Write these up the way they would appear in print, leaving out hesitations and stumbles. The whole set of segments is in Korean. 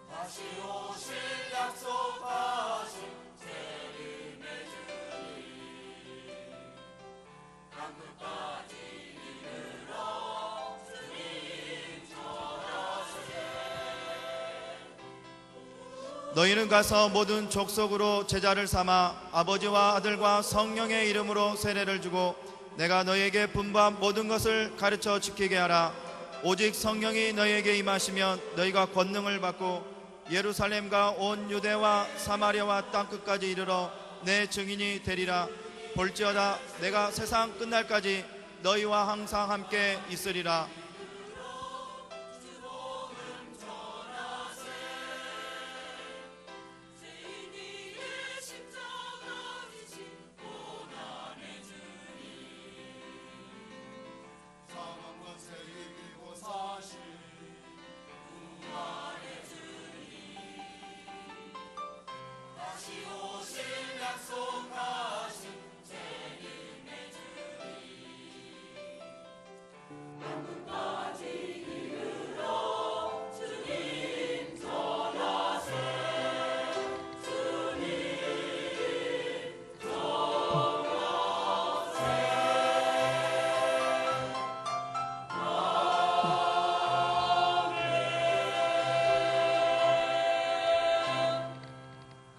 다시 오실 약속하신 재림의 주님, 땅끝까지 이르러 주님 전하시네. 너희는 가서 모든 족속으로 제자를 삼아 아버지와 아들과 성령의 이름으로 세례를 주고 내가 너희에게 분부한 모든 것을 가르쳐 지키게 하라. 오직 성령이 너희에게 임하시면 너희가 권능을 받고 예루살렘과 온 유대와 사마리아와 땅끝까지 이르러 내 증인이 되리라. 볼지어다 내가 세상 끝날까지 너희와 항상 함께 있으리라.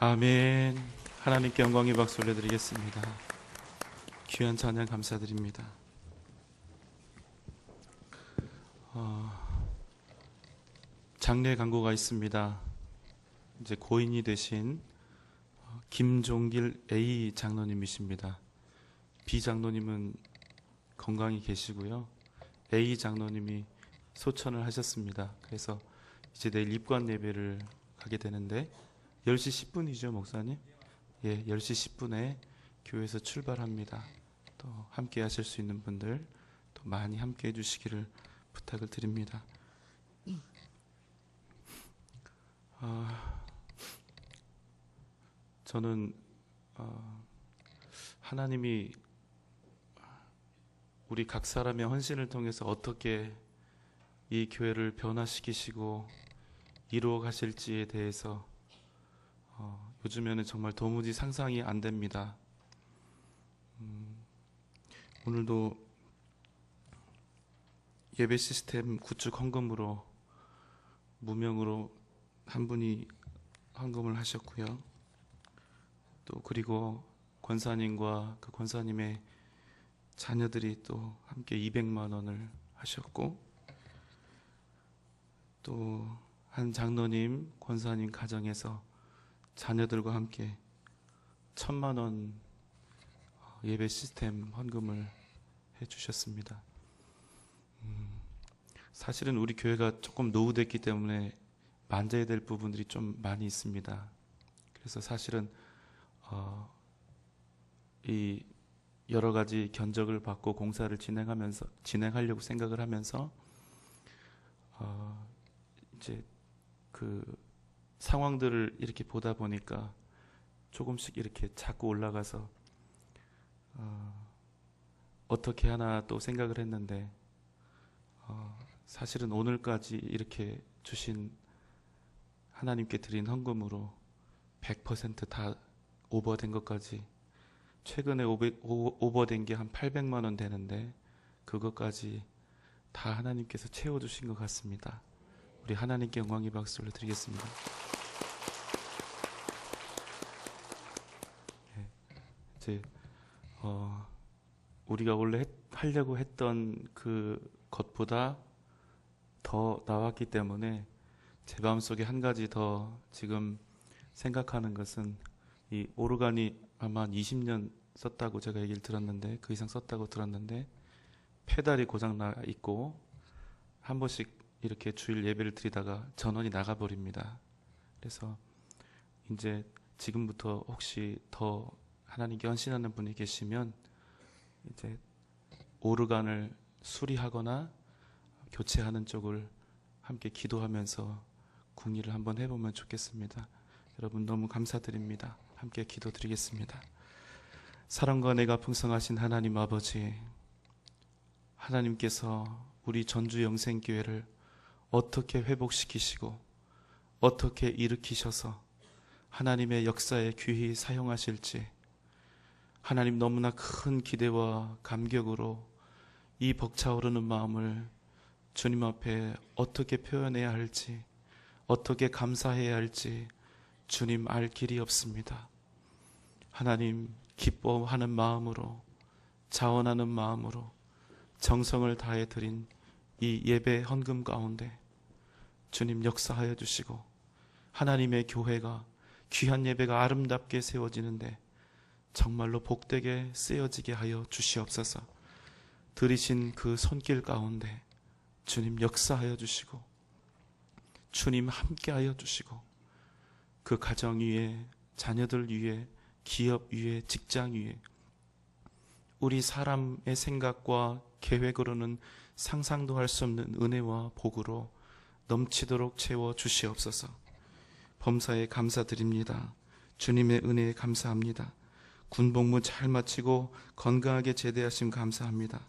아멘. 하나님께 영광의 박수 올려드리겠습니다. 귀한 찬양 감사드립니다. 장례 광고가 있습니다. 이제 고인이 되신 김종길 A 장로님이십니다. B 장로님은 건강히 계시고요. A 장로님이 소천을 하셨습니다. 그래서 이제 내일 입관 예배를 가게 되는데 10시 10분이죠, 목사님? 예, 10시 10분에 교회에서 출발합니다. 또 함께 하실 수 있는 분들 또 많이 함께 해주시기를 부탁을 드립니다. 저는 하나님이 우리 각 사람의 헌신을 통해서 어떻게 이 교회를 변화시키시고 이루어 가실지에 대해서 요즘에는 정말 도무지 상상이 안 됩니다. 오늘도 예배 시스템 구축 헌금으로 무명으로 한 분이 헌금을 하셨고요. 또 그리고 권사님과 그 권사님의 자녀들이 또 함께 200만 원을 하셨고, 또 한 장로님, 권사님 가정에서 자녀들과 함께 1,000만 원 예배 시스템 헌금을 해주셨습니다. 사실은 우리 교회가 조금 노후됐기 때문에 만져야 될 부분들이 좀 많이 있습니다. 그래서 사실은 이 여러 가지 견적을 받고 공사를 진행하려고 생각을 하면서 이제 그 상황들을 이렇게 보다 보니까 조금씩 이렇게 자꾸 올라가서 어떻게 하나 또 생각을 했는데 사실은 오늘까지 이렇게 주신 하나님께 드린 헌금으로 100% 다 오버된 것까지, 최근에 오버된 게 한 800만 원 되는데 그것까지 다 하나님께서 채워주신 것 같습니다. 우리 하나님께 영광의 박수를 드리겠습니다. 네, 이제 우리가 원래 하려고 했던 그 것보다 더 나왔기 때문에 제 마음속에 한 가지 더 지금 생각하는 것은, 이 오르간이 아마 한 20년 썼다고 제가 얘기를 들었는데, 그 이상 썼다고 들었는데 페달이 고장 나 있고 한 번씩 이렇게 주일 예배를 드리다가 전원이 나가버립니다. 그래서 이제 지금부터 혹시 더 하나님께 헌신하는 분이 계시면 이제 오르간을 수리하거나 교체하는 쪽을 함께 기도하면서 궁리를 한번 해보면 좋겠습니다. 여러분 너무 감사드립니다. 함께 기도드리겠습니다. 사랑과 은혜가 풍성하신 하나님 아버지, 하나님께서 우리 전주 영생교회를 어떻게 회복시키시고 어떻게 일으키셔서 하나님의 역사에 귀히 사용하실지 하나님 너무나 큰 기대와 감격으로 이 벅차오르는 마음을 주님 앞에 어떻게 표현해야 할지 어떻게 감사해야 할지 주님 알 길이 없습니다. 하나님 기뻐하는 마음으로 자원하는 마음으로 정성을 다해 드린 이 예배 헌금 가운데 주님 역사하여 주시고 하나님의 교회가 귀한 예배가 아름답게 세워지는데 정말로 복되게 쓰여지게 하여 주시옵소서. 들이신 그 손길 가운데 주님 역사하여 주시고 주님 함께하여 주시고 그 가정 위에 자녀들 위에 기업 위에 직장 위에 우리 사람의 생각과 계획으로는 상상도 할 수 없는 은혜와 복으로 넘치도록 채워 주시옵소서. 범사에 감사드립니다. 주님의 은혜에 감사합니다. 군복무 잘 마치고 건강하게 제대하심 감사합니다.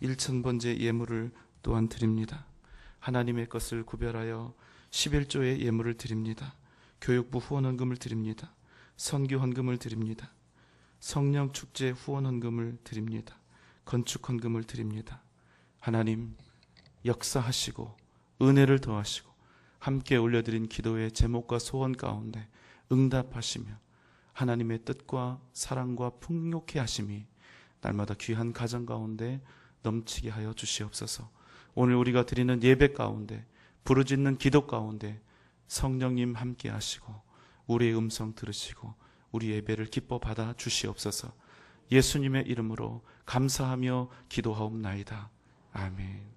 1000번째 예물을 또한 드립니다. 하나님의 것을 구별하여 11조의 예물을 드립니다. 교육부 후원헌금을 드립니다. 선교 헌금을 드립니다. 성령 축제 후원 헌금을 드립니다. 건축 헌금을 드립니다. 하나님 역사하시고 은혜를 더하시고 함께 올려드린 기도의 제목과 소원 가운데 응답하시며 하나님의 뜻과 사랑과 풍요케 하심이 날마다 귀한 가정 가운데 넘치게 하여 주시옵소서. 오늘 우리가 드리는 예배 가운데 부르짖는 기도 가운데 성령님 함께 하시고 우리의 음성 들으시고 우리 예배를 기뻐 받아 주시옵소서. 예수님의 이름으로 감사하며 기도하옵나이다. 아멘.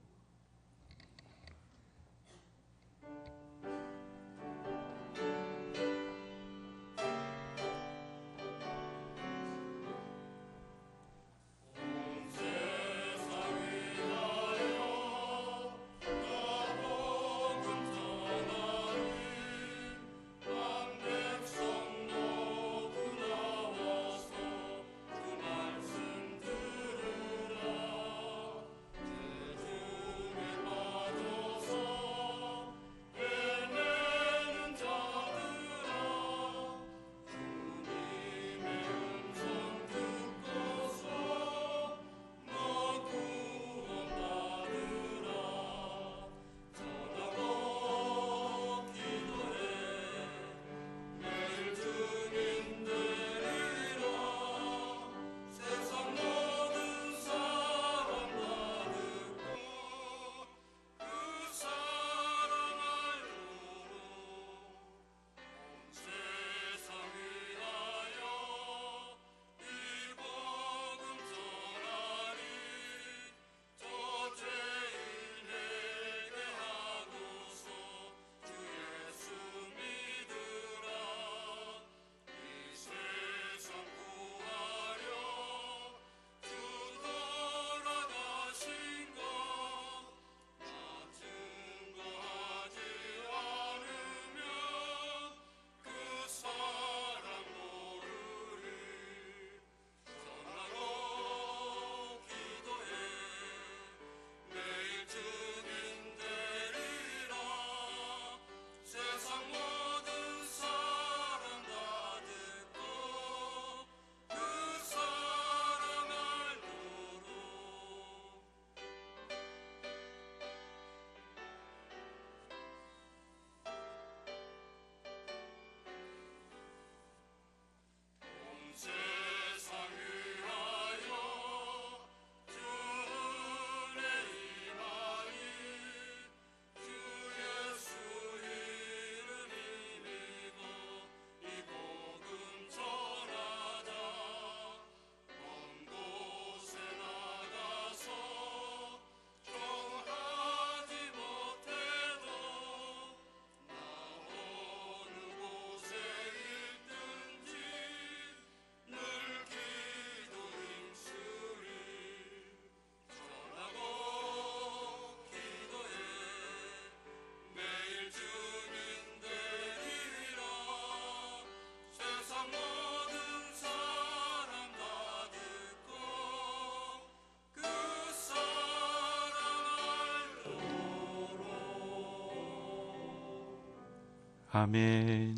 아멘.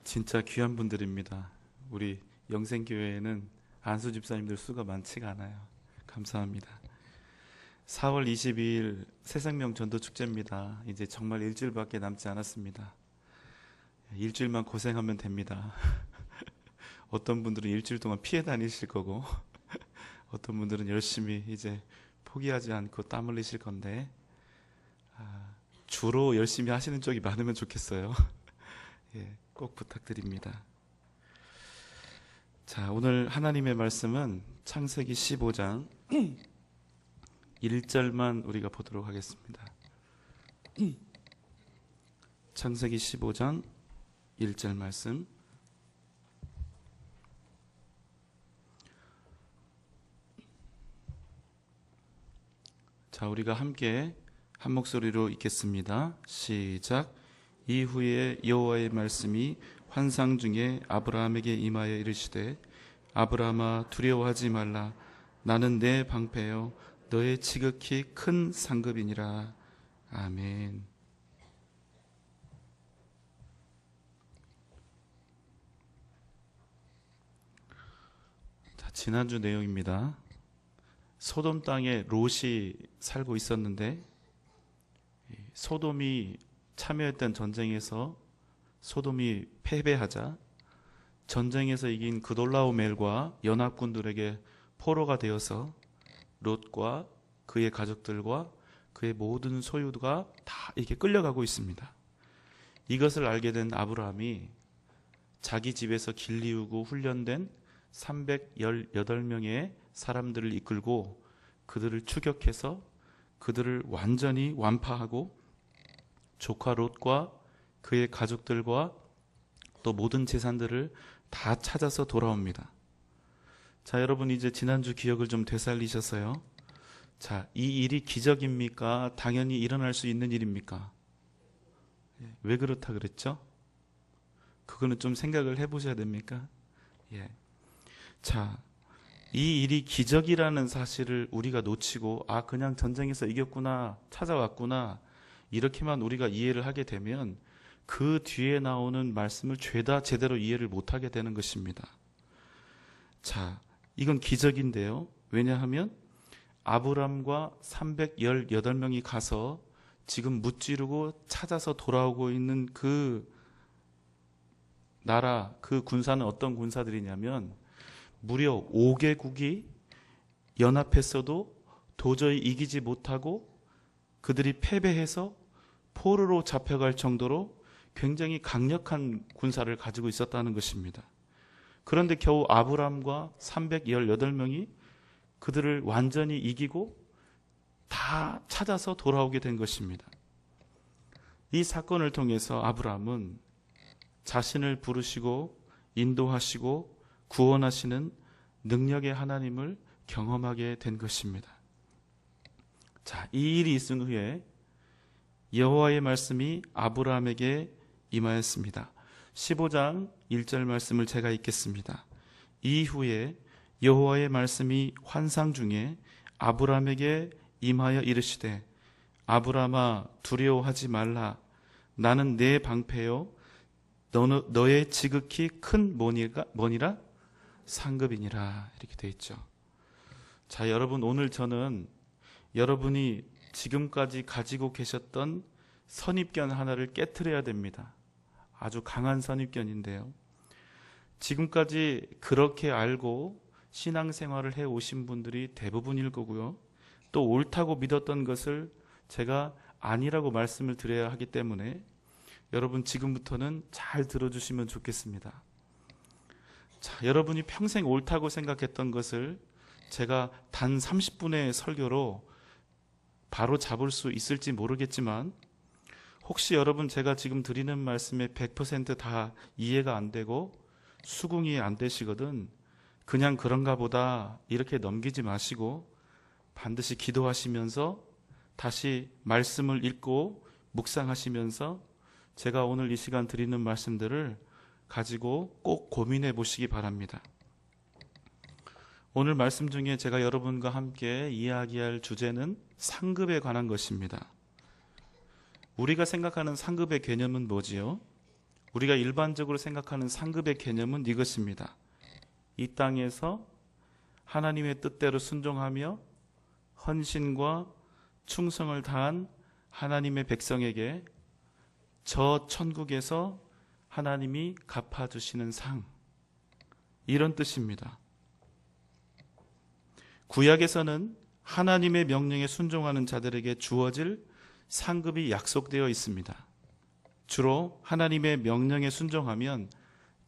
진짜 귀한 분들입니다. 우리 영생교회에는 안수 집사님들 수가 많지가 않아요. 감사합니다. 4월 22일 새생명 전도축제입니다. 이제 정말 일주일밖에 남지 않았습니다. 일주일만 고생하면 됩니다. 어떤 분들은 일주일 동안 피해 다니실 거고 어떤 분들은 열심히 이제 포기하지 않고 땀 흘리실 건데 주로 열심히 하시는 쪽이 많으면 좋겠어요. 예, 꼭 부탁드립니다. 자, 오늘 하나님의 말씀은 창세기 15장 1절만 우리가 보도록 하겠습니다. 창세기 15장 1절 말씀. 자, 우리가 함께 한 목소리로 읽겠습니다. 시작. 이후에 여호와의 말씀이 환상 중에 아브라함에게 임하여 이르시되 아브라함아 두려워하지 말라. 나는 내 방패요 너의 지극히 큰 상급이니라. 아멘. 자, 지난주 내용입니다. 소돔 땅에 롯이 살고 있었는데 소돔이 참여했던 전쟁에서 소돔이 패배하자 전쟁에서 이긴 그돌라오멜과 연합군들에게 포로가 되어서 롯과 그의 가족들과 그의 모든 소유가 다 이렇게 끌려가고 있습니다. 이것을 알게 된 아브라함이 자기 집에서 길리우고 훈련된 318명의 사람들을 이끌고 그들을 추격해서 그들을 완전히 완파하고 조카 롯과 그의 가족들과 또 모든 재산들을 다 찾아서 돌아옵니다. 자, 여러분 이제 지난주 기억을 좀 되살리셔서요. 자, 이 일이 기적입니까? 당연히 일어날 수 있는 일입니까? 왜 그렇다 그랬죠? 그거는 좀 생각을 해보셔야 됩니까? 예. 자, 이 일이 기적이라는 사실을 우리가 놓치고 그냥 전쟁에서 이겼구나, 찾아왔구나 이렇게만 우리가 이해를 하게 되면 그 뒤에 나오는 말씀을 죄다 제대로 이해를 못하게 되는 것입니다. 자, 이건 기적인데요. 왜냐하면 아브람과 318명이 가서 지금 무찌르고 찾아서 돌아오고 있는 그 나라, 그 군사는 어떤 군사들이냐면 무려 5개국이 연합했어도 도저히 이기지 못하고 그들이 패배해서 포로로 잡혀갈 정도로 굉장히 강력한 군사를 가지고 있었다는 것입니다. 그런데 겨우 아브람과 318명이 그들을 완전히 이기고 다 찾아서 돌아오게 된 것입니다. 이 사건을 통해서 아브람은 자신을 부르시고 인도하시고 구원하시는 능력의 하나님을 경험하게 된 것입니다. 자, 이 일이 있은 후에 여호와의 말씀이 아브라함에게 임하였습니다. 15장 1절 말씀을 제가 읽겠습니다. 이후에 여호와의 말씀이 환상 중에 아브라함에게 임하여 이르시되 아브라함아 두려워하지 말라. 나는 내 방패요 너의 지극히 큰 뭐니라? 상급이니라. 이렇게 되어 있죠. 자, 여러분 오늘 저는 여러분이 지금까지 가지고 계셨던 선입견 하나를 깨트려야 됩니다. 아주 강한 선입견인데요. 지금까지 그렇게 알고 신앙생활을 해오신 분들이 대부분일 거고요. 또 옳다고 믿었던 것을 제가 아니라고 말씀을 드려야 하기 때문에 여러분 지금부터는 잘 들어주시면 좋겠습니다. 자, 여러분이 평생 옳다고 생각했던 것을 제가 단 30분의 설교로 바로 잡을 수 있을지 모르겠지만 혹시 여러분 제가 지금 드리는 말씀에 100% 다 이해가 안 되고 수긍이 안 되시거든 그냥 그런가 보다 이렇게 넘기지 마시고 반드시 기도하시면서 다시 말씀을 읽고 묵상하시면서 제가 오늘 이 시간 드리는 말씀들을 가지고 꼭 고민해 보시기 바랍니다. 오늘 말씀 중에 제가 여러분과 함께 이야기할 주제는 상급에 관한 것입니다. 우리가 생각하는 상급의 개념은 뭐지요? 우리가 일반적으로 생각하는 상급의 개념은 이것입니다. 이 땅에서 하나님의 뜻대로 순종하며 헌신과 충성을 다한 하나님의 백성에게 저 천국에서 하나님이 갚아주시는 상, 이런 뜻입니다. 구약에서는 하나님의 명령에 순종하는 자들에게 주어질 상급이 약속되어 있습니다. 주로 하나님의 명령에 순종하면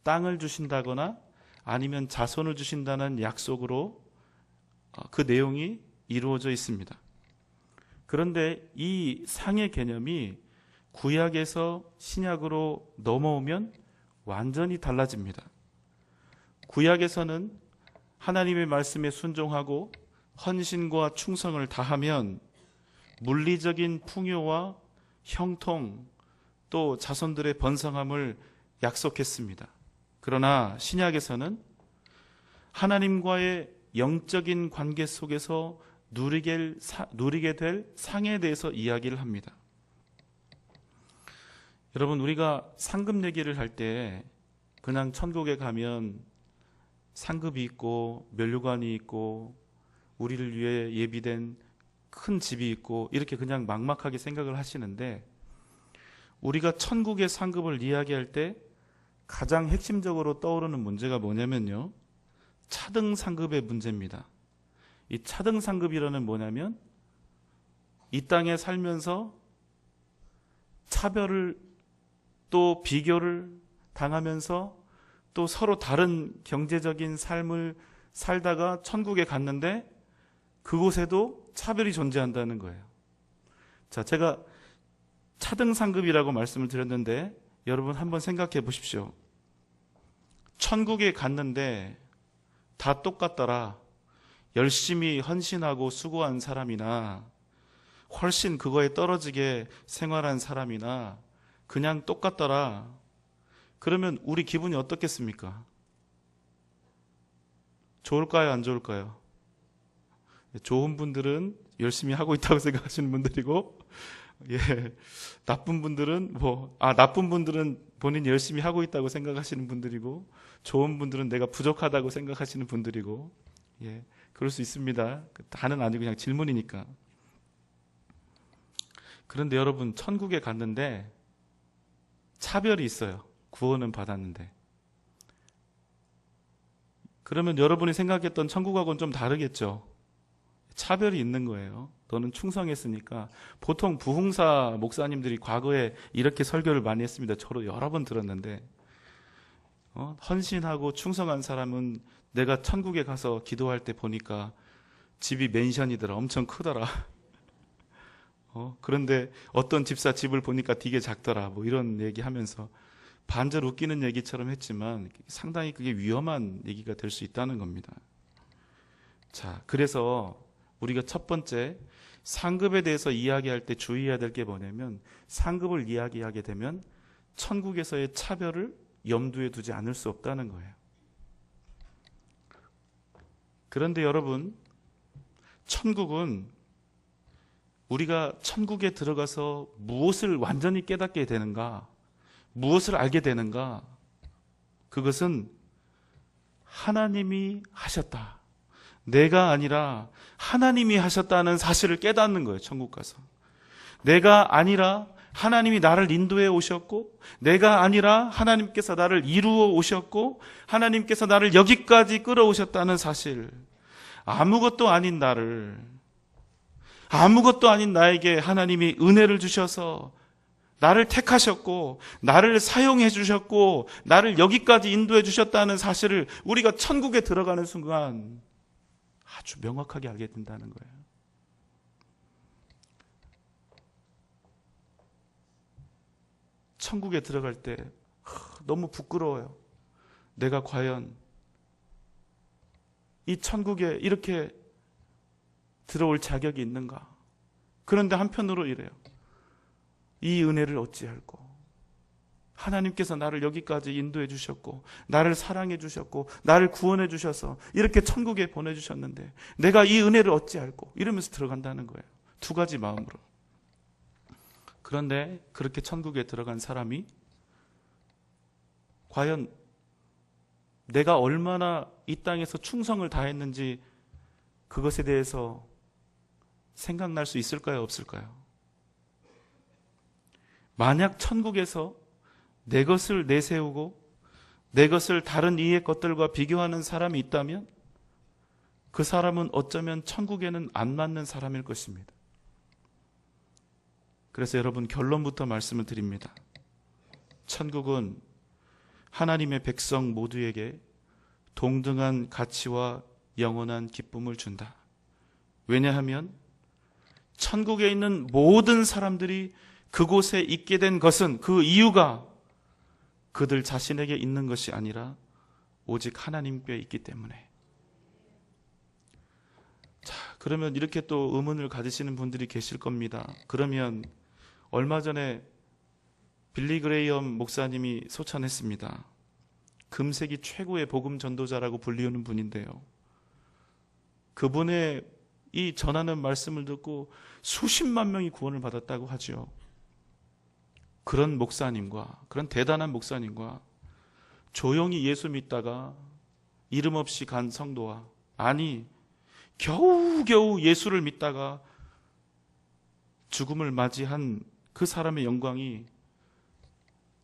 땅을 주신다거나 아니면 자손을 주신다는 약속으로 그 내용이 이루어져 있습니다. 그런데 이 상의 개념이 구약에서 신약으로 넘어오면 완전히 달라집니다. 구약에서는 하나님의 말씀에 순종하고 헌신과 충성을 다하면 물리적인 풍요와 형통 또 자손들의 번성함을 약속했습니다. 그러나 신약에서는 하나님과의 영적인 관계 속에서 누리게 될 상에 대해서 이야기를 합니다. 여러분, 우리가 상급 얘기를 할 때 그냥 천국에 가면 상급이 있고 면류관이 있고 우리를 위해 예비된 큰 집이 있고 이렇게 그냥 막막하게 생각을 하시는데, 우리가 천국의 상급을 이야기할 때 가장 핵심적으로 떠오르는 문제가 뭐냐면요, 차등 상급의 문제입니다. 이 차등 상급이라는 뭐냐면 이 땅에 살면서 차별을 또 비교를 당하면서 또 서로 다른 경제적인 삶을 살다가 천국에 갔는데 그곳에도 차별이 존재한다는 거예요. 자, 제가 차등 상급이라고 말씀을 드렸는데 여러분 한번 생각해 보십시오. 천국에 갔는데 다 똑같더라. 열심히 헌신하고 수고한 사람이나 훨씬 그거에 떨어지게 생활한 사람이나 그냥 똑같더라. 그러면 우리 기분이 어떻겠습니까? 좋을까요? 안 좋을까요? 좋은 분들은 열심히 하고 있다고 생각하시는 분들이고, 나쁜 분들은 나쁜 분들은 본인이 열심히 하고 있다고 생각하시는 분들이고, 좋은 분들은 내가 부족하다고 생각하시는 분들이고, 그럴 수 있습니다. 다는 아니고 그냥 질문이니까. 그런데 여러분, 천국에 갔는데 차별이 있어요. 구원은 받았는데. 그러면 여러분이 생각했던 천국하고는 좀 다르겠죠. 차별이 있는 거예요. 너는 충성했으니까. 보통 부흥사 목사님들이 과거에 이렇게 설교를 많이 했습니다. 저도 여러 번 들었는데, 헌신하고 충성한 사람은 내가 천국에 가서 기도할 때 보니까 집이 맨션이더라. 엄청 크더라. 그런데 어떤 집사 집을 보니까 되게 작더라. 이런 얘기하면서 반절 웃기는 얘기처럼 했지만 상당히 그게 위험한 얘기가 될 수 있다는 겁니다. 자, 그래서 우리가 첫 번째 상급에 대해서 이야기할 때 주의해야 될 게 뭐냐면, 상급을 이야기하게 되면 천국에서의 차별을 염두에 두지 않을 수 없다는 거예요. 그런데 여러분, 천국은 우리가 천국에 들어가서 무엇을 완전히 깨닫게 되는가, 무엇을 알게 되는가, 그것은 하나님이 하셨다, 내가 아니라 하나님이 하셨다는 사실을 깨닫는 거예요. 천국 가서 내가 아니라 하나님이 나를 인도해 오셨고, 내가 아니라 하나님께서 나를 이루어 오셨고, 하나님께서 나를 여기까지 끌어오셨다는 사실. 아무것도 아닌 나를, 아무것도 아닌 나에게 하나님이 은혜를 주셔서 나를 택하셨고, 나를 사용해 주셨고, 나를 여기까지 인도해 주셨다는 사실을 우리가 천국에 들어가는 순간 아주 명확하게 알게 된다는 거예요. 천국에 들어갈 때 너무 부끄러워요. 내가 과연 이 천국에 이렇게 들어올 자격이 있는가? 그런데 한편으로 이래요. 이 은혜를 어찌할꼬? 하나님께서 나를 여기까지 인도해 주셨고, 나를 사랑해 주셨고, 나를 구원해 주셔서 이렇게 천국에 보내주셨는데 내가 이 은혜를 어찌할꼬? 이러면서 들어간다는 거예요. 두 가지 마음으로. 그런데 그렇게 천국에 들어간 사람이 과연 내가 얼마나 이 땅에서 충성을 다했는지 그것에 대해서 생각날 수 있을까요? 없을까요? 만약 천국에서 내 것을 내세우고 내 것을 다른 이의 것들과 비교하는 사람이 있다면 그 사람은 어쩌면 천국에는 안 맞는 사람일 것입니다. 그래서 여러분, 결론부터 말씀을 드립니다. 천국은 하나님의 백성 모두에게 동등한 가치와 영원한 기쁨을 준다. 왜냐하면 천국에 있는 모든 사람들이 그곳에 있게 된 것은, 그 이유가 그들 자신에게 있는 것이 아니라 오직 하나님께 있기 때문에. 자, 그러면 이렇게 또 의문을 가지시는 분들이 계실 겁니다. 그러면 얼마 전에 빌리 그레이엄 목사님이 소천했습니다. 금세기 최고의 복음 전도자라고 불리우는 분인데요. 그분의 이 전하는 말씀을 듣고 수십만 명이 구원을 받았다고 하죠. 그런 목사님과, 그런 대단한 목사님과 조용히 예수 믿다가 이름 없이 간 성도와, 아니 겨우겨우 예수를 믿다가 죽음을 맞이한 그 사람의 영광이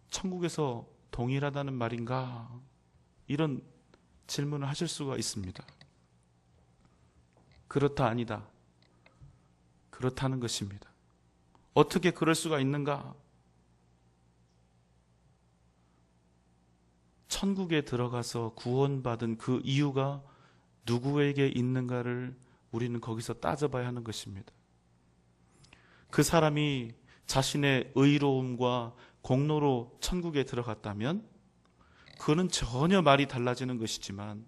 천국에서 동일하다는 말인가? 이런 질문을 하실 수가 있습니다. 그렇다, 아니다. 그렇다는 것입니다. 어떻게 그럴 수가 있는가? 천국에 들어가서 구원받은 그 이유가 누구에게 있는가를 우리는 거기서 따져봐야 하는 것입니다. 그 사람이 자신의 의로움과 공로로 천국에 들어갔다면 그는 전혀 말이 달라지는 것이지만,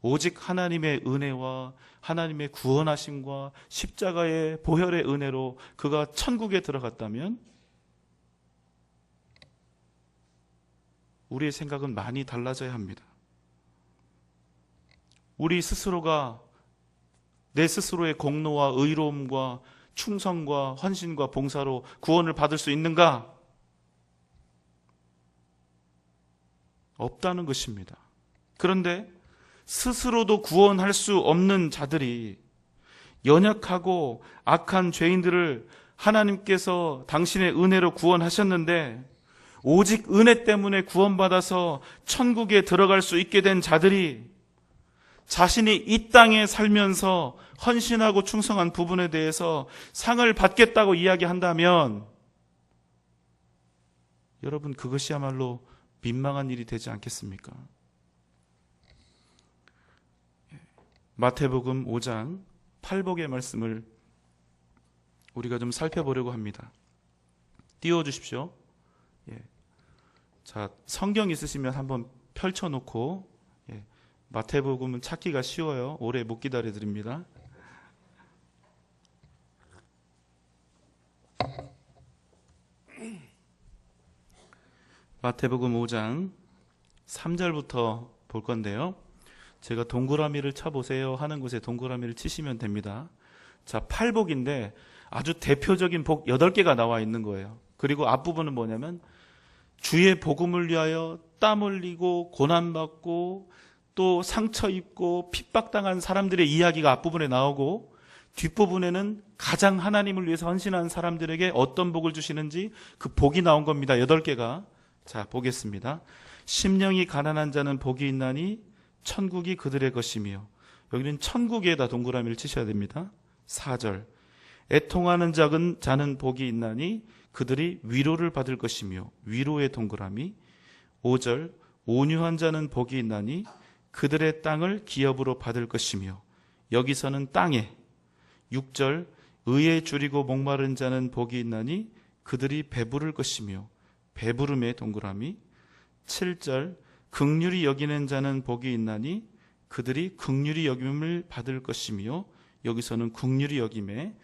오직 하나님의 은혜와 하나님의 구원하심과 십자가의 보혈의 은혜로 그가 천국에 들어갔다면 우리의 생각은 많이 달라져야 합니다. 우리 스스로가 내 스스로의 공로와 의로움과 충성과 헌신과 봉사로 구원을 받을 수 있는가? 없다는 것입니다. 그런데 스스로도 구원할 수 없는 자들이, 연약하고 악한 죄인들을 하나님께서 당신의 은혜로 구원하셨는데 오직 은혜 때문에 구원받아서 천국에 들어갈 수 있게 된 자들이 자신이 이 땅에 살면서 헌신하고 충성한 부분에 대해서 상을 받겠다고 이야기한다면 여러분, 그것이야말로 민망한 일이 되지 않겠습니까? 마태복음 5장 8복의 말씀을 우리가 좀 살펴보려고 합니다. 띄워주십시오. 자, 성경 있으시면 한번 펼쳐놓고, 마태복음은 찾기가 쉬워요. 오래 못 기다려드립니다. 마태복음 5장 3절부터 볼 건데요. 제가 동그라미를 쳐보세요 하는 곳에 동그라미를 치시면 됩니다. 자, 8복인데 아주 대표적인 복 8개가 나와 있는 거예요. 그리고 앞부분은 뭐냐면 주의 복음을 위하여 땀 흘리고 고난받고 또 상처 입고 핍박당한 사람들의 이야기가 앞부분에 나오고, 뒷부분에는 가장 하나님을 위해서 헌신한 사람들에게 어떤 복을 주시는지 그 복이 나온 겁니다. 8개가. 자, 보겠습니다. 심령이 가난한 자는 복이 있나니 천국이 그들의 것이며, 여기는 천국에다 동그라미를 치셔야 됩니다. 4절, 애통하는 자는 복이 있나니 그들이 위로를 받을 것이며, 위로의 동그라미. 5절, 온유한 자는 복이 있나니 그들의 땅을 기업으로 받을 것이며, 여기서는 땅에. 6절, 의에 줄이고 목마른 자는 복이 있나니 그들이 배부를 것이며, 배부름의 동그라미. 7절, 긍휼히 여기는 자는 복이 있나니 그들이 긍휼히 여김을 받을 것이며, 여기서는 긍휼히 여김에.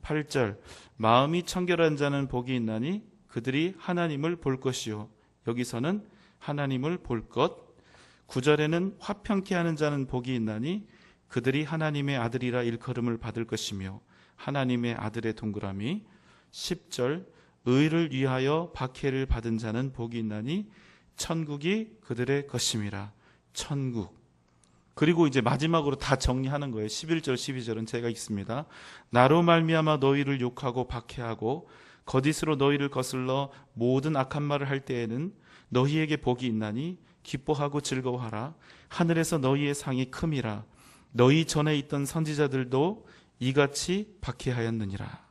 8절, 마음이 청결한 자는 복이 있나니 그들이 하나님을 볼 것이요, 여기서는 하나님을 볼 것. 9절에는 화평케 하는 자는 복이 있나니 그들이 하나님의 아들이라 일컬음을 받을 것이며, 하나님의 아들의 동그라미. 10절, 의를 위하여 박해를 받은 자는 복이 있나니 천국이 그들의 것임이라. 천국. 그리고 이제 마지막으로 다 정리하는 거예요. 11절 12절은 제가 읽습니다. 나로 말미암아 너희를 욕하고 박해하고 거짓으로 너희를 거슬러 모든 악한 말을 할 때에는 너희에게 복이 있나니 기뻐하고 즐거워하라. 하늘에서 너희의 상이 큼이라. 너희 전에 있던 선지자들도 이같이 박해하였느니라.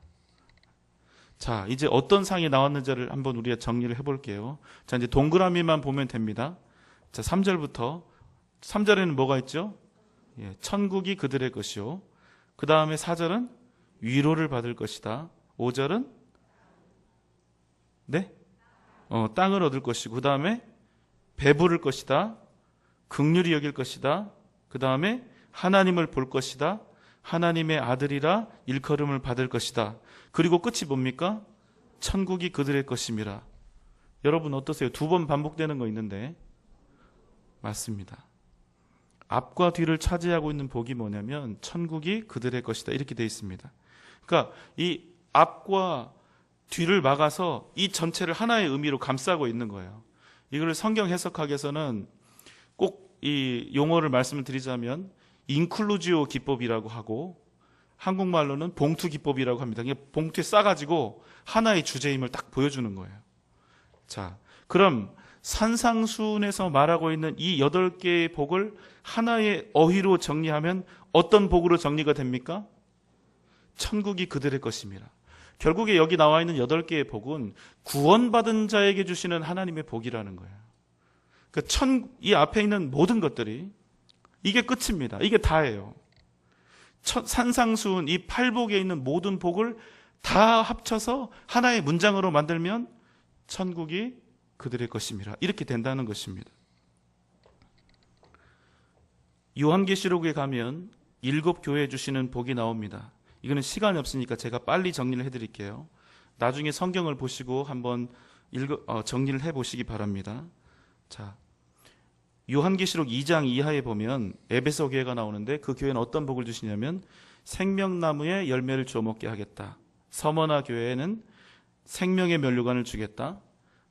자, 이제 어떤 상이 나왔는지를 한번 우리가 정리를 해볼게요. 자, 이제 동그라미만 보면 됩니다. 자, 3절에는 뭐가 있죠? 예, 천국이 그들의 것이요. 그 다음에 4절은 위로를 받을 것이다. 5절은 네? 땅을 얻을 것이고, 그 다음에 배부를 것이다. 긍휼히 여길 것이다. 그 다음에 하나님을 볼 것이다. 하나님의 아들이라 일컬음을 받을 것이다. 그리고 끝이 뭡니까? 천국이 그들의 것임이라. 여러분 어떠세요? 2번 반복되는 거 있는데. 맞습니다. 앞과 뒤를 차지하고 있는 복이 뭐냐면 천국이 그들의 것이다. 이렇게 되어 있습니다. 그러니까 이 앞과 뒤를 막아서 이 전체를 하나의 의미로 감싸고 있는 거예요. 이걸 성경 해석학에서는 꼭 이 용어를 말씀을 드리자면 인클루지오 기법이라고 하고 한국말로는 봉투 기법이라고 합니다. 그냥 봉투에 싸가지고 하나의 주제임을 딱 보여주는 거예요. 자, 그럼 산상수훈에서 말하고 있는 이 8개의 복을 하나의 어휘로 정리하면 어떤 복으로 정리가 됩니까? 천국이 그들의 것입니다. 결국에 여기 나와 있는 8개의 복은 구원받은 자에게 주시는 하나님의 복이라는 거예요. 그러니까 이 앞에 있는 모든 것들이 이게 끝입니다. 이게 다예요. 산상수훈 이 8복에 있는 모든 복을 다 합쳐서 하나의 문장으로 만들면 천국이 그들의 것입니다. 이렇게 된다는 것입니다. 요한계시록에 가면 7교회에 주시는 복이 나옵니다. 이거는 시간이 없으니까 제가 빨리 정리를 해드릴게요. 나중에 성경을 보시고 한번 정리를 해보시기 바랍니다. 자, 요한계시록 2장 이하에 보면 에베소 교회가 나오는데 그 교회는 어떤 복을 주시냐면 생명나무의 열매를 주워 먹게 하겠다. 서머나 교회에는 생명의 면류관을 주겠다.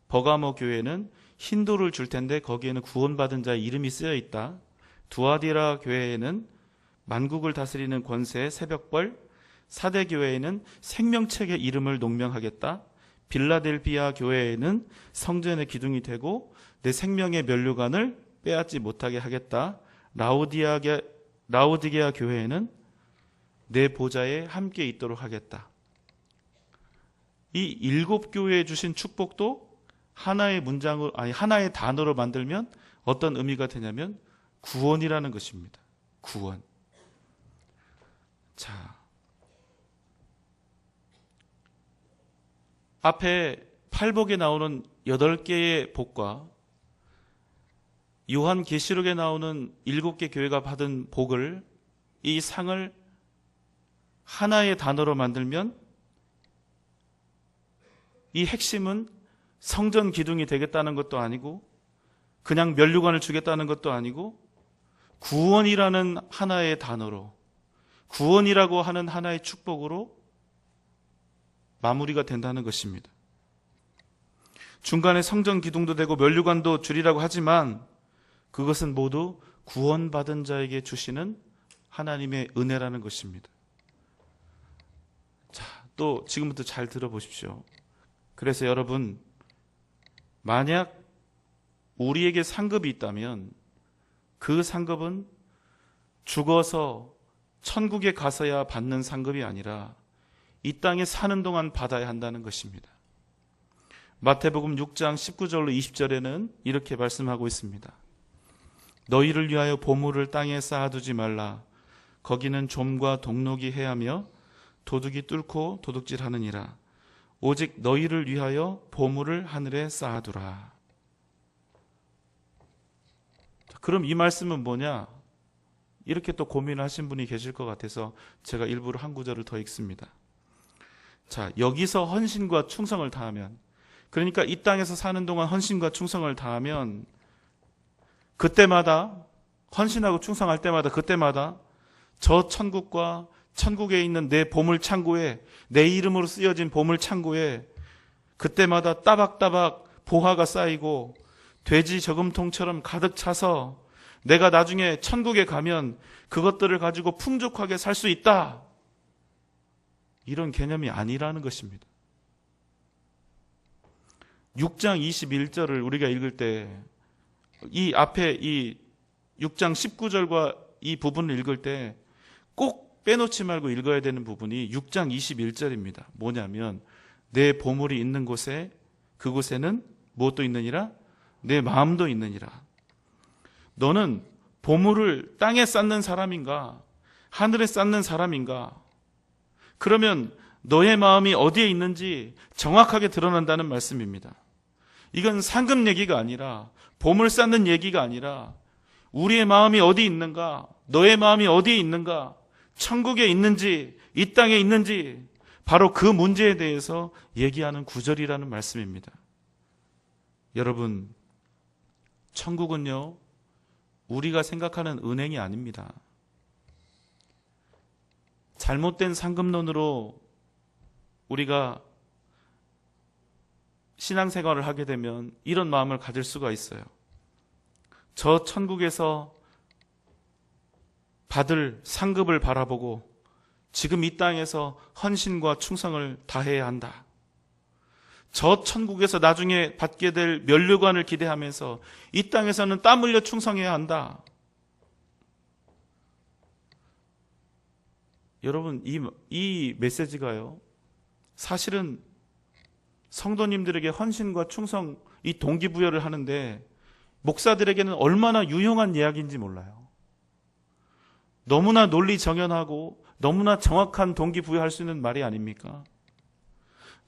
버가모 교회는 흰돌을 줄 텐데 거기에는 구원받은 자의 이름이 쓰여 있다. 두아디라 교회에는 만국을 다스리는 권세의 새벽벌, 사대 교회에는 생명책의 이름을 농명하겠다. 빌라델비아 교회에는 성전의 기둥이 되고 내 생명의 면류관을 빼앗지 못하게 하겠다. 라오디게아 교회에는 내 보좌에 함께 있도록 하겠다. 이 7교회에 주신 축복도 하나의 문장으로, 하나의 단어로 만들면 어떤 의미가 되냐면 구원이라는 것입니다. 구원. 자, 앞에 8복에 나오는 8개의 복과 요한계시록에 나오는 7개 교회가 받은 복을, 이 상을 하나의 단어로 만들면 이 핵심은 성전 기둥이 되겠다는 것도 아니고 그냥 면류관을 주겠다는 것도 아니고 구원이라는 하나의 단어로, 구원이라고 하는 하나의 축복으로 마무리가 된다는 것입니다. 중간에 성전 기둥도 되고 면류관도 주리라고 하지만 그것은 모두 구원받은 자에게 주시는 하나님의 은혜라는 것입니다. 자, 또 지금부터 잘 들어보십시오. 그래서 여러분, 만약 우리에게 상급이 있다면 그 상급은 죽어서 천국에 가서야 받는 상급이 아니라 이 땅에 사는 동안 받아야 한다는 것입니다. 마태복음 6장 19절로 20절에는 이렇게 말씀하고 있습니다. 너희를 위하여 보물을 땅에 쌓아두지 말라. 거기는 좀과 동록이 해하며 도둑이 뚫고 도둑질하느니라. 오직 너희를 위하여 보물을 하늘에 쌓아두라. 그럼 이 말씀은 뭐냐? 이렇게 또 고민하신 분이 계실 것 같아서 제가 일부러 한 구절을 더 읽습니다. 자, 여기서 헌신과 충성을 다하면, 그러니까 이 땅에서 사는 동안 헌신과 충성을 다하면 그때마다, 헌신하고 충성할 때마다, 그때마다 저 천국과 천국에 있는 내 보물 창고에, 내 이름으로 쓰여진 보물 창고에 그때마다 따박따박 보화가 쌓이고 돼지 저금통처럼 가득 차서 내가 나중에 천국에 가면 그것들을 가지고 풍족하게 살 수 있다. 이런 개념이 아니라는 것입니다. 6장 21절을 우리가 읽을 때 이 앞에 이 6장 19절과 이 부분을 읽을 때 꼭 빼놓지 말고 읽어야 되는 부분이 6장 21절입니다. 뭐냐면 내 보물이 있는 곳에 그곳에는 무엇도 있느니라? 내 마음도 있느니라. 너는 보물을 땅에 쌓는 사람인가? 하늘에 쌓는 사람인가? 그러면 너의 마음이 어디에 있는지 정확하게 드러난다는 말씀입니다. 이건 상금 얘기가 아니라 보물 쌓는 얘기가 아니라 우리의 마음이 어디 있는가? 너의 마음이 어디에 있는가? 천국에 있는지 이 땅에 있는지 바로 그 문제에 대해서 얘기하는 구절이라는 말씀입니다. 여러분, 천국은요, 우리가 생각하는 은행이 아닙니다. 잘못된 상금론으로 우리가 신앙생활을 하게 되면 이런 마음을 가질 수가 있어요. 저 천국에서 받을 상급을 바라보고 지금 이 땅에서 헌신과 충성을 다해야 한다. 저 천국에서 나중에 받게 될 면류관을 기대하면서 이 땅에서는 땀 흘려 충성해야 한다. 여러분, 이 메시지가요, 사실은 성도님들에게 헌신과 충성, 이 동기부여를 하는데 목사들에게는 얼마나 유용한 이야기인지 몰라요. 너무나 논리 정연하고 너무나 정확한 동기부여할 수 있는 말이 아닙니까?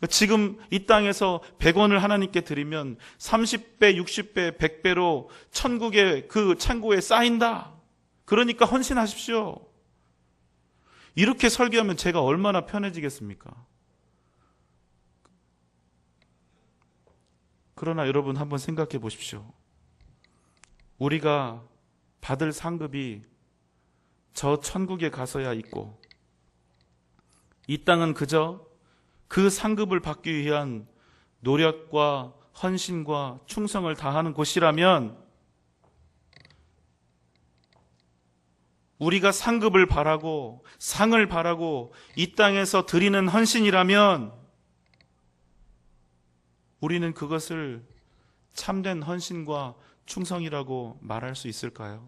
지금 이 땅에서 100원을 하나님께 드리면 30배, 60배, 100배로 천국의 그 창고에 쌓인다. 그러니까 헌신하십시오. 이렇게 설교하면 제가 얼마나 편해지겠습니까? 그러나 여러분 한번 생각해 보십시오. 우리가 받을 상급이 저 천국에 가서야 있고 이 땅은 그저 그 상급을 받기 위한 노력과 헌신과 충성을 다하는 곳이라면 우리가 상급을 바라고 상을 바라고 이 땅에서 드리는 헌신이라면 우리는 그것을 참된 헌신과 충성이라고 말할 수 있을까요?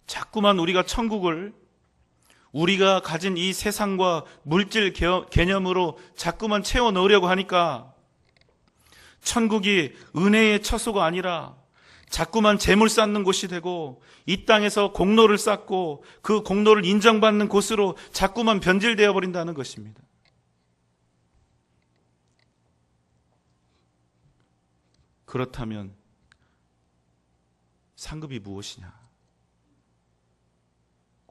자꾸만 우리가 천국을 우리가 가진 이 세상과 물질 개념으로 자꾸만 채워 넣으려고 하니까 천국이 은혜의 처소가 아니라 자꾸만 재물 쌓는 곳이 되고 이 땅에서 공로를 쌓고 그 공로를 인정받는 곳으로 자꾸만 변질되어 버린다는 것입니다. 그렇다면 상급이 무엇이냐?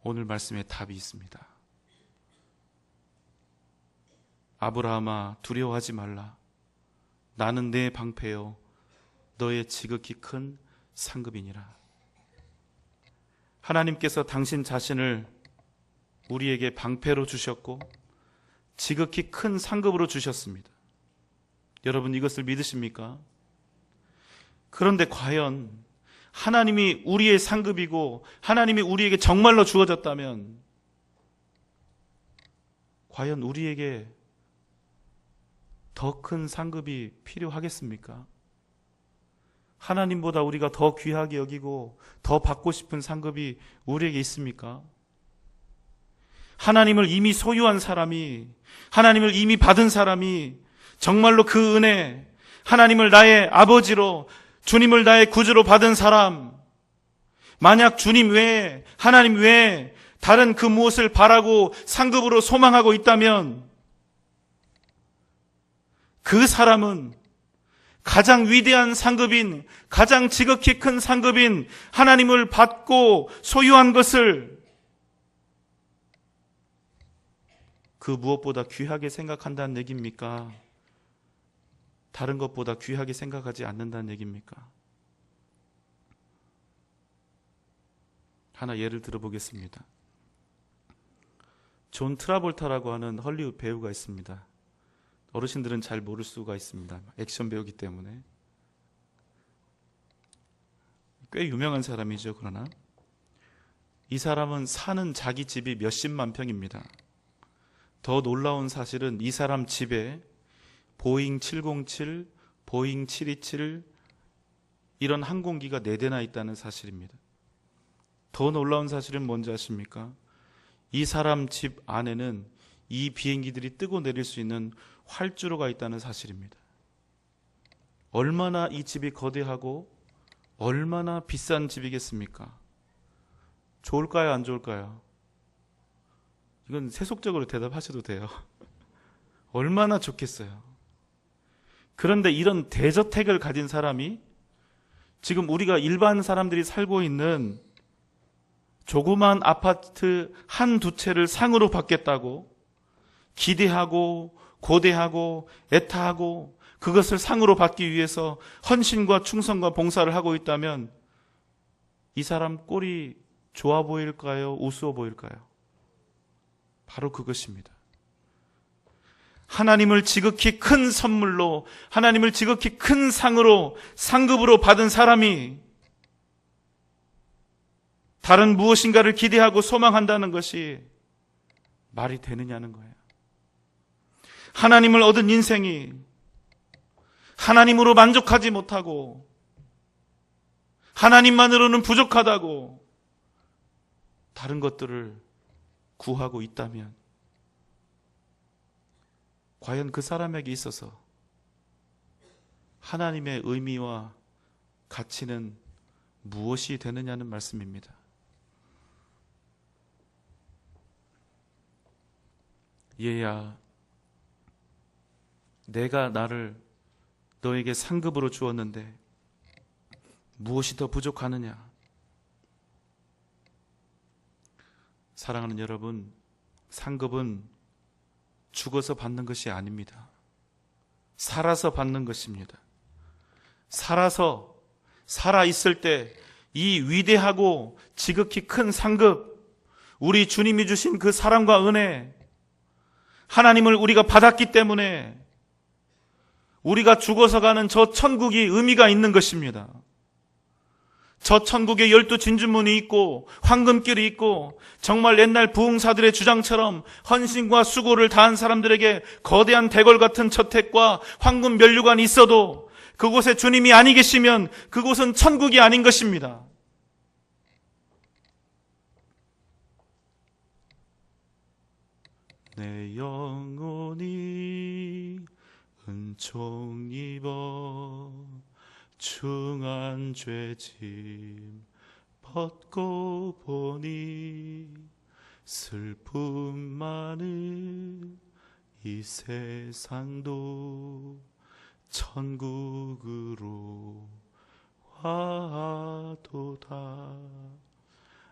오늘 말씀에 답이 있습니다. 아브라함아, 두려워하지 말라. 나는 내 방패요 너의 지극히 큰 상급이니라. 하나님께서 당신 자신을 우리에게 방패로 주셨고 지극히 큰 상급으로 주셨습니다. 여러분, 이것을 믿으십니까? 그런데 과연 하나님이 우리의 상급이고 하나님이 우리에게 정말로 주어졌다면 과연 우리에게 더 큰 상급이 필요하겠습니까? 하나님보다 우리가 더 귀하게 여기고 더 받고 싶은 상급이 우리에게 있습니까? 하나님을 이미 소유한 사람이, 하나님을 이미 받은 사람이 정말로 그 은혜, 하나님을 나의 아버지로, 주님을 나의 구주로 받은 사람, 만약 주님 외에, 하나님 외에 다른 그 무엇을 바라고 상급으로 소망하고 있다면 그 사람은 가장 위대한 상급인, 가장 지극히 큰 상급인 하나님을 받고 소유한 것을 그 무엇보다 귀하게 생각한다는 얘기입니까? 다른 것보다 귀하게 생각하지 않는다는 얘기입니까? 하나 예를 들어보겠습니다. 존 트라볼타라고 하는 헐리우드 배우가 있습니다. 어르신들은 잘 모를 수가 있습니다. 액션 배우기 때문에. 꽤 유명한 사람이죠. 그러나 이 사람은 사는 자기 집이 몇십만 평입니다. 더 놀라운 사실은 이 사람 집에 보잉 707, 보잉 727 이런 항공기가 4대나 있다는 사실입니다. 더 놀라운 사실은 뭔지 아십니까? 이 사람 집 안에는 이 비행기들이 뜨고 내릴 수 있는 활주로가 있다는 사실입니다. 얼마나 이 집이 거대하고 얼마나 비싼 집이겠습니까? 좋을까요? 안 좋을까요? 이건 세속적으로 대답하셔도 돼요. 얼마나 좋겠어요. 그런데 이런 대저택을 가진 사람이 지금 우리가 일반 사람들이 살고 있는 조그만 아파트 한두 채를 상으로 받겠다고 기대하고 고대하고 애타하고 그것을 상으로 받기 위해서 헌신과 충성과 봉사를 하고 있다면 이 사람 꼴이 좋아 보일까요? 우스워 보일까요? 바로 그것입니다. 하나님을 지극히 큰 선물로, 하나님을 지극히 큰 상으로, 상급으로 받은 사람이 다른 무엇인가를 기대하고 소망한다는 것이 말이 되느냐는 거예요. 하나님을 얻은 인생이 하나님으로 만족하지 못하고 하나님만으로는 부족하다고 다른 것들을 구하고 있다면 과연 그 사람에게 있어서 하나님의 의미와 가치는 무엇이 되느냐는 말씀입니다. 얘야, 내가 나를 너에게 상급으로 주었는데 무엇이 더 부족하느냐? 사랑하는 여러분, 상급은 죽어서 받는 것이 아닙니다. 살아서 받는 것입니다. 살아 있을 때 이 위대하고 지극히 큰 상급, 우리 주님이 주신 그 사랑과 은혜, 하나님을 우리가 받았기 때문에 우리가 죽어서 가는 저 천국이 의미가 있는 것입니다. 저 천국에 12진주문이 있고 황금길이 있고 정말 옛날 부흥사들의 주장처럼 헌신과 수고를 다한 사람들에게 거대한 대궐 같은 저택과 황금 면류관이 있어도 그곳에 주님이 아니 계시면 그곳은 천국이 아닌 것입니다. 내 영혼이 은총 입어 중한 죄짐 벗고 보니 슬픔 많은 이 세상도 천국으로 와도다.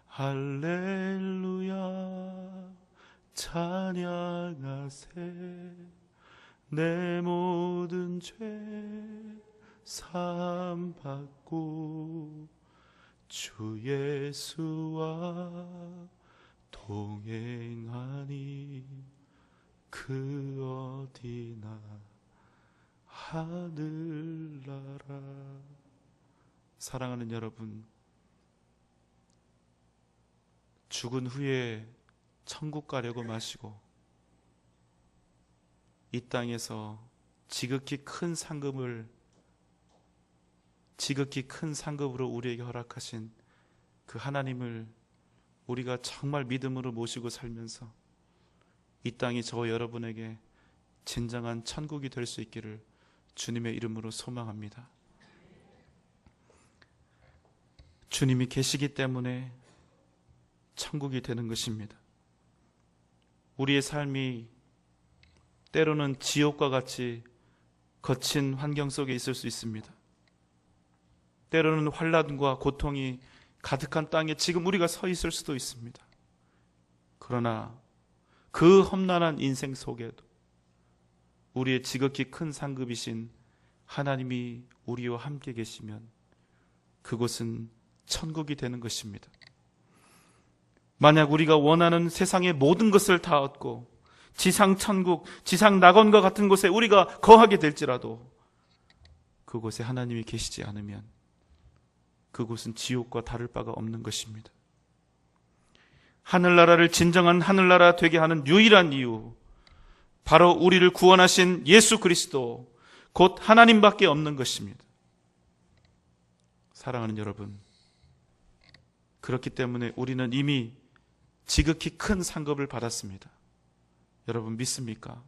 할렐루야 찬양하세. 내 모든 죄 사함 받고 주 예수와 동행하니 그 어디나 하늘나라. 사랑하는 여러분, 죽은 후에 천국 가려고 마시고 이 땅에서 지극히 큰 상급으로 우리에게 허락하신 그 하나님을 우리가 정말 믿음으로 모시고 살면서 이 땅이 저와 여러분에게 진정한 천국이 될 수 있기를 주님의 이름으로 소망합니다. 주님이 계시기 때문에 천국이 되는 것입니다. 우리의 삶이 때로는 지옥과 같이 거친 환경 속에 있을 수 있습니다. 때로는 환난과 고통이 가득한 땅에 지금 우리가 서 있을 수도 있습니다. 그러나 그 험난한 인생 속에도 우리의 지극히 큰 상급이신 하나님이 우리와 함께 계시면 그곳은 천국이 되는 것입니다. 만약 우리가 원하는 세상의 모든 것을 다 얻고 지상 천국, 지상 낙원과 같은 곳에 우리가 거하게 될지라도 그곳에 하나님이 계시지 않으면 그곳은 지옥과 다를 바가 없는 것입니다. 하늘나라를 진정한 하늘나라 되게 하는 유일한 이유, 바로 우리를 구원하신 예수 그리스도, 곧 하나님밖에 없는 것입니다. 사랑하는 여러분, 그렇기 때문에 우리는 이미 지극히 큰 상급을 받았습니다. 여러분 믿습니까?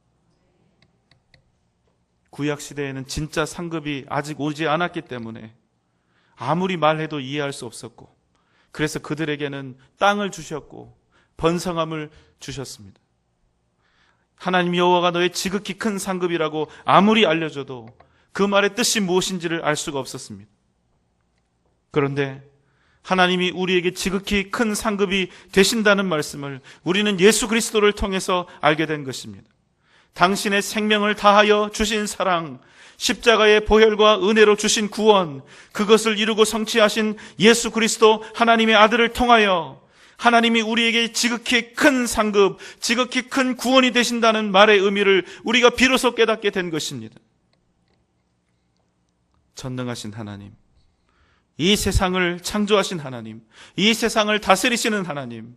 구약시대에는 진짜 상급이 아직 오지 않았기 때문에 아무리 말해도 이해할 수 없었고, 그래서 그들에게는 땅을 주셨고 번성함을 주셨습니다. 하나님 여호와가 너의 지극히 큰 상급이라고 아무리 알려줘도 그 말의 뜻이 무엇인지를 알 수가 없었습니다. 그런데 하나님이 우리에게 지극히 큰 상급이 되신다는 말씀을 우리는 예수 그리스도를 통해서 알게 된 것입니다. 당신의 생명을 다하여 주신 사랑, 십자가의 보혈과 은혜로 주신 구원, 그것을 이루고 성취하신 예수 그리스도 하나님의 아들을 통하여 하나님이 우리에게 지극히 큰 상급, 지극히 큰 구원이 되신다는 말의 의미를 우리가 비로소 깨닫게 된 것입니다. 전능하신 하나님, 이 세상을 창조하신 하나님, 이 세상을 다스리시는 하나님,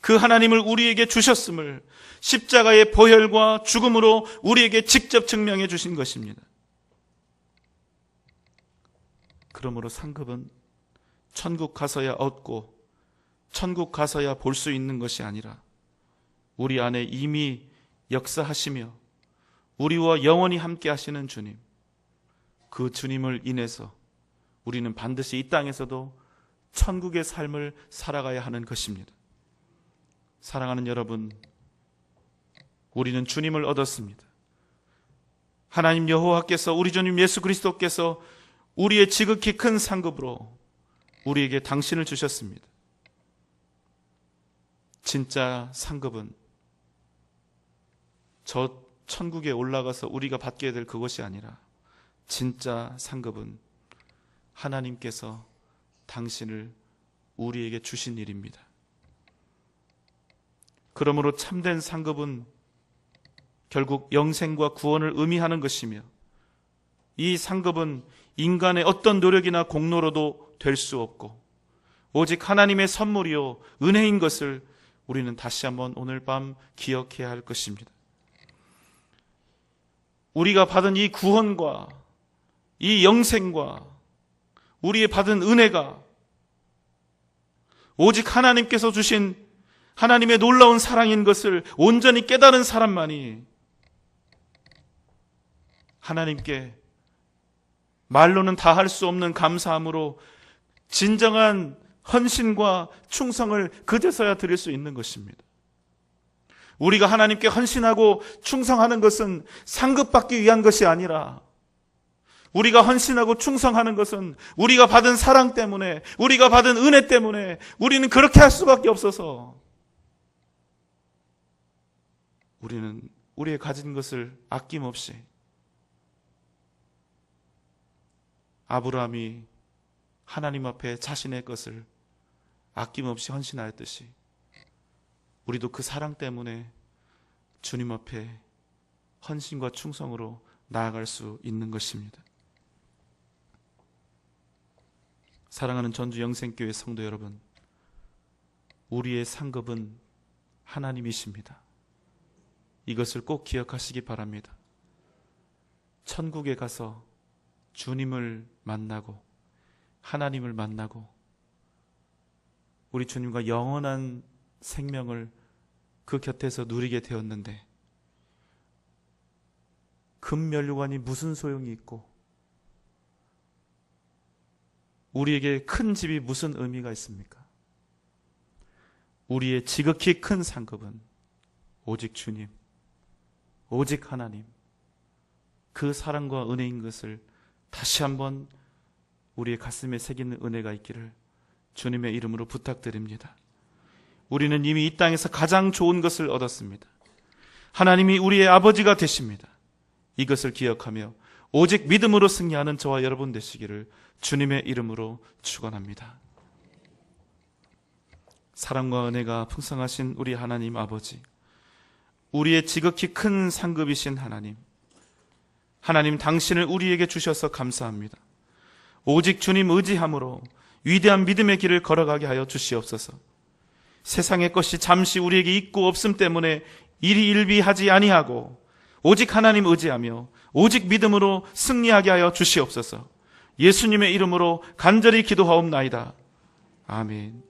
그 하나님을 우리에게 주셨음을 십자가의 보혈과 죽음으로 우리에게 직접 증명해 주신 것입니다. 그러므로 상급은 천국 가서야 얻고 천국 가서야 볼 수 있는 것이 아니라 우리 안에 이미 역사하시며 우리와 영원히 함께 하시는 주님, 그 주님을 인해서 우리는 반드시 이 땅에서도 천국의 삶을 살아가야 하는 것입니다. 사랑하는 여러분, 우리는 주님을 얻었습니다. 하나님 여호와께서, 우리 주님 예수 그리스도께서 우리의 지극히 큰 상급으로 우리에게 당신을 주셨습니다. 진짜 상급은 저 천국에 올라가서 우리가 받게 될 그것이 아니라, 진짜 상급은 하나님께서 당신을 우리에게 주신 일입니다. 그러므로 참된 상급은 결국 영생과 구원을 의미하는 것이며, 이 상급은 인간의 어떤 노력이나 공로로도 될 수 없고 오직 하나님의 선물이요 은혜인 것을 우리는 다시 한번 오늘 밤 기억해야 할 것입니다. 우리가 받은 이 구원과 이 영생과 우리의 받은 은혜가 오직 하나님께서 주신 하나님의 놀라운 사랑인 것을 온전히 깨달은 사람만이 하나님께 말로는 다 할 수 없는 감사함으로 진정한 헌신과 충성을 그제서야 드릴 수 있는 것입니다. 우리가 하나님께 헌신하고 충성하는 것은 상급받기 위한 것이 아니라, 우리가 헌신하고 충성하는 것은 우리가 받은 사랑 때문에, 우리가 받은 은혜 때문에 우리는 그렇게 할 수밖에 없어서 우리는 우리의 가진 것을 아낌없이, 아브라함이 하나님 앞에 자신의 것을 아낌없이 헌신하였듯이 우리도 그 사랑 때문에 주님 앞에 헌신과 충성으로 나아갈 수 있는 것입니다. 사랑하는 전주 영생교회 성도 여러분, 우리의 상급은 하나님이십니다. 이것을 꼭 기억하시기 바랍니다. 천국에 가서 주님을 만나고 하나님을 만나고 우리 주님과 영원한 생명을 그 곁에서 누리게 되었는데, 금면류관이 무슨 소용이 있고 우리에게 큰 집이 무슨 의미가 있습니까? 우리의 지극히 큰 상급은 오직 주님, 오직 하나님, 그 사랑과 은혜인 것을 다시 한번 우리의 가슴에 새기는 은혜가 있기를 주님의 이름으로 부탁드립니다. 우리는 이미 이 땅에서 가장 좋은 것을 얻었습니다. 하나님이 우리의 아버지가 되십니다. 이것을 기억하며 오직 믿음으로 승리하는 저와 여러분 되시기를 주님의 이름으로 축원합니다. 사랑과 은혜가 풍성하신 우리 하나님 아버지, 우리의 지극히 큰 상급이신 하나님, 하나님 당신을 우리에게 주셔서 감사합니다. 오직 주님 의지함으로 위대한 믿음의 길을 걸어가게 하여 주시옵소서. 세상의 것이 잠시 우리에게 있고 없음 때문에 일희일비하지 아니하고 오직 하나님 의지하며 오직 믿음으로 승리하게 하여 주시옵소서. 예수님의 이름으로 간절히 기도하옵나이다. 아멘.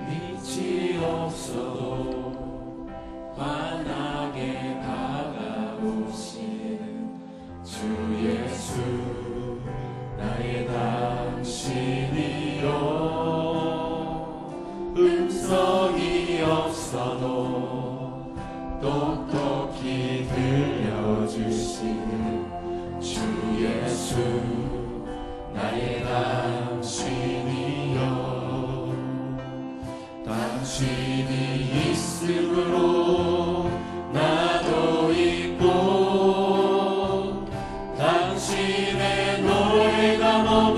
빛이 없어도 환하게 다가오시는 주 예수, 나의 당신이여. 음성이 없어도 똑똑히 들려주시는 주 예수, 나의 당신이여. 당신이 있으므로 나도 있고 당신의 노래가 멈